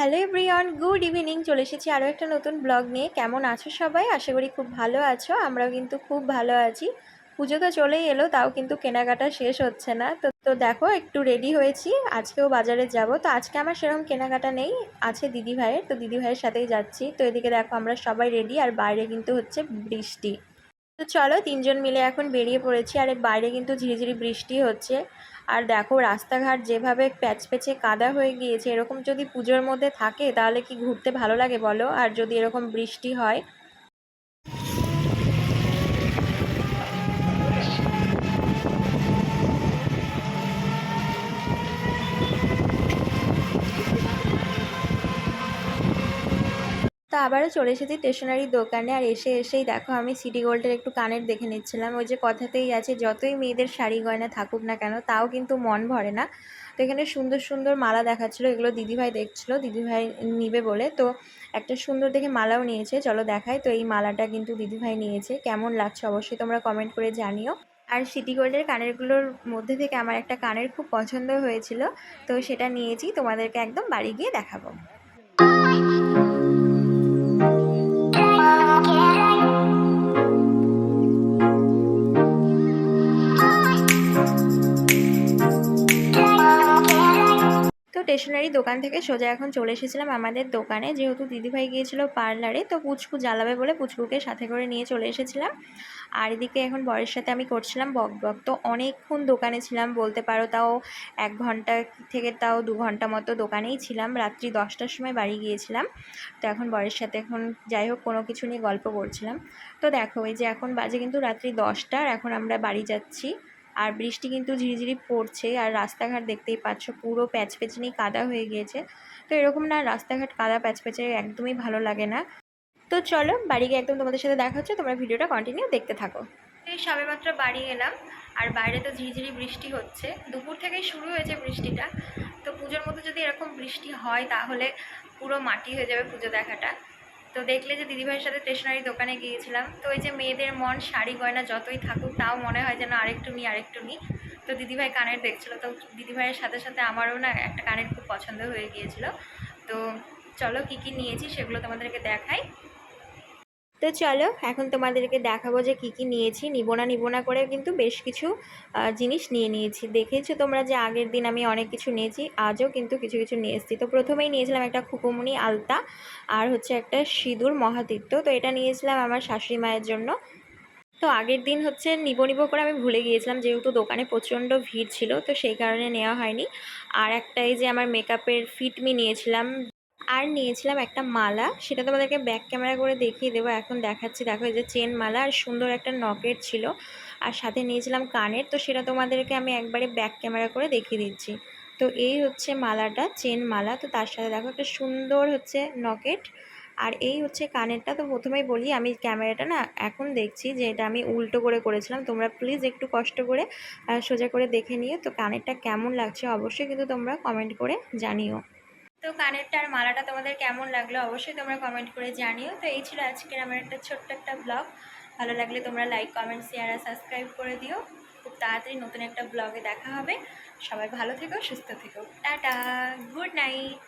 Hello everyone, good evening. চলে এসেছি আরও একটা নতুন ব্লগ নিয়ে। কেমন আছো সবাই? আশা করি খুব ভালো আছো। আমরাও কিন্তু খুব ভালো আছি। পুজো তো চলেই এলো, তাও কিন্তু কেনাকাটা শেষ হচ্ছে না। তো দেখো, একটু রেডি হয়েছি, আজকেও বাজারে যাব। তো আজকে আমার সেরকম কেনাকাটা নেই, আছে দিদিভাইয়ের। তো দিদিভাইয়ের সাথেই যাচ্ছি। তো এদিকে দেখো আমরা সবাই রেডি, আর বাইরে কিন্তু হচ্ছে বৃষ্টি। তো চলো, তিনজন মিলে এখন বেরিয়ে পড়েছি। আর এর বাইরে কিন্তু ঝিরিঝিরি বৃষ্টি হচ্ছে। আর দেখো রাস্তাঘাট যেভাবে প্যাচপ্যাচে কাদা হয়ে গিয়েছে, এরকম যদি পুজোর মধ্যে থাকে তাহলে কি ঘুরতে ভালো লাগে বলো? আর যদি এরকম বৃষ্টি হয়। তো আবারও চলে এসেছি স্টেশনারির দোকানে। আর এসেই দেখো আমি সিটি গোল্ডের একটু কানের দেখে নিচ্ছিলাম। ওই যে কথাতেই আছে, যতই মেয়েদের শাড়ি গয়না থাকুক না কেন, তাও কিন্তু মন ভরে না। তো এখানে সুন্দর সুন্দর মালা দেখাচ্ছিলো, এগুলো দিদিভাই দেখছিলো, দিদিভাই নিবে বলে। তো একটা সুন্দর দেখে মালাও নিয়েছে, চলো দেখাই। তো এই মালাটা কিন্তু দিদিভাই নিয়েছে, কেমন লাগছে অবশ্যই তোমরা কমেন্ট করে জানিও। আর সিটি গোল্ডের কানেরগুলোর মধ্যে থেকে আমার একটা কানের খুব পছন্দ হয়েছিল, তো সেটা নিয়েছি, তোমাদেরকে একদম বাড়ি গিয়ে দেখাবো। তো স্টেশনারি দোকান থেকে সোজা এখন চলে এসেছিলাম আমাদের দোকানে, যেহেতু দিদিভাই গিয়েছিল পার্লারে। তো পুচকু জ্বালাবে বলে পুচকুকে সাথে করে নিয়ে চলে এসেছিলাম। আর এদিকে এখন বরের সাথে আমি করছিলাম বক বক। তো অনেকক্ষণ দোকানে ছিলাম বলতে পারো, তাও 1 ঘন্টা থেকে তাও 2 ঘন্টা মতো দোকানেই ছিলাম। রাত্রি 10টার সময় বাড়ি গিয়েছিলাম। তো এখন বরের সাথে এখন যাই হোক কোনো কিছু নিয়ে গল্প করছিলাম। তো দেখো এই যে এখন বাজে কিন্তু রাত্রি 10টা, আর এখন আমরা বাড়ি যাচ্ছি। আর বৃষ্টি কিন্তু ঝিরিঝিরি পড়ছে, আর রাস্তাঘাট দেখতেই পাচ্ছ পুরো প্যাচপ্যাচনি কাদা হয়ে গিয়েছে। তো এরকম না, রাস্তাঘাট কাদা প্যাচপ্যাচে একদমই ভালো লাগে না। তো চলো বাড়ি গিয়ে একদম তোমাদের সাথে দেখা হচ্ছে, তোমরা ভিডিওটা কন্টিনিউ দেখতে থাকো। এই সবেমাত্র বাড়ি এলাম, আর বাইরে তো ঝিরিঝিরি বৃষ্টি হচ্ছে, দুপুর থেকেই শুরু হয়েছে বৃষ্টিটা। তো পুজোর মধ্যে যদি এরকম বৃষ্টি হয় তাহলে পুরো মাটি হয়ে যাবে পুজো দেখাটা। তো দেখলে যে দিদিভাইয়ের সাথে স্টেশনারি দোকানে গিয়েছিলাম। তো ওই যে মেয়েদের মন শাড়ি গয়না যতই থাকুক, তাও মনে হয় যেন আরেকটু নিই আরেকটু নিই। তো দিদিভাই কানের দেখছিলো, তো দিদিভাইয়ের সাথে সাথে আমারও না একটা কানের খুব পছন্দ হয়ে গিয়েছিল। তো চলো কী কী নিয়েছি সেগুলো তোমাদেরকে দেখাই। তো চলো এখন তোমাদেরকে দেখাবো যে কী কী নিয়েছি। নিব না করে কিন্তু বেশ কিছু জিনিস নিয়ে নিয়েছি। দেখেছো তোমরা যে আগের দিন আমি অনেক কিছু নিয়েছি, আজও কিন্তু কিছু কিছু নিয়ে এসেছি। তো প্রথমেই নিয়েছিলাম একটা খুকুমনি আলতা, আর হচ্ছে একটা সিঁদুর মহাতীর্থ। তো এটা নিয়েছিলাম আমার শাশুড়ি মায়ের জন্য। তো আগের দিন হচ্ছে নিব করে আমি ভুলে গিয়েছিলাম, যেহেতু দোকানে প্রচণ্ড ভিড় ছিল, তো সেই কারণে নেওয়া হয়নি। আর একটা এই যে আমার মেকআপের ফিটমি নিয়েছিলাম। আর নিয়েছিলাম একটা মালা, সেটা তোমাদেরকে ব্যাক ক্যামেরা করে দেখিয়ে দেবো। এখন দেখাচ্ছি, দেখো এই যে চেন মালা, আর সুন্দর একটা নকেট ছিল। আর সাথে নিয়েছিলাম কানের, তো সেটা তোমাদেরকে আমি একবারে ব্যাক ক্যামেরা করে দেখিয়ে দিচ্ছি। তো এই হচ্ছে মালাটা, চেন মালা। তো তার সাথে দেখো একটা সুন্দর হচ্ছে নকেট। আর এই হচ্ছে কানেরটা। তো প্রথমেই বলি, আমি ক্যামেরাটা না এখন দেখছি যে এটা আমি উল্টো করে করেছিলাম। তোমরা প্লিজ একটু কষ্ট করে সোজা করে দেখে নিও। তো কানেরটা কেমন লাগছে অবশ্যই কিন্তু তোমরা কমেন্ট করে জানিও। তো কানেরটা আর মালাটা তোমাদের কেমন লাগলো অবশ্যই তোমরা কমেন্ট করে জানিও। তো এই ছিল আজকের আমার একটা ছোট্ট একটা ব্লগ। ভালো লাগলে তোমরা লাইক, কমেন্ট, শেয়ার আর সাবস্ক্রাইব করে দিও। খুব তাড়াতাড়ি নতুন একটা ব্লগে দেখা হবে। সবাই ভালো থেকো, সুস্থ থেকো। Tata, good night.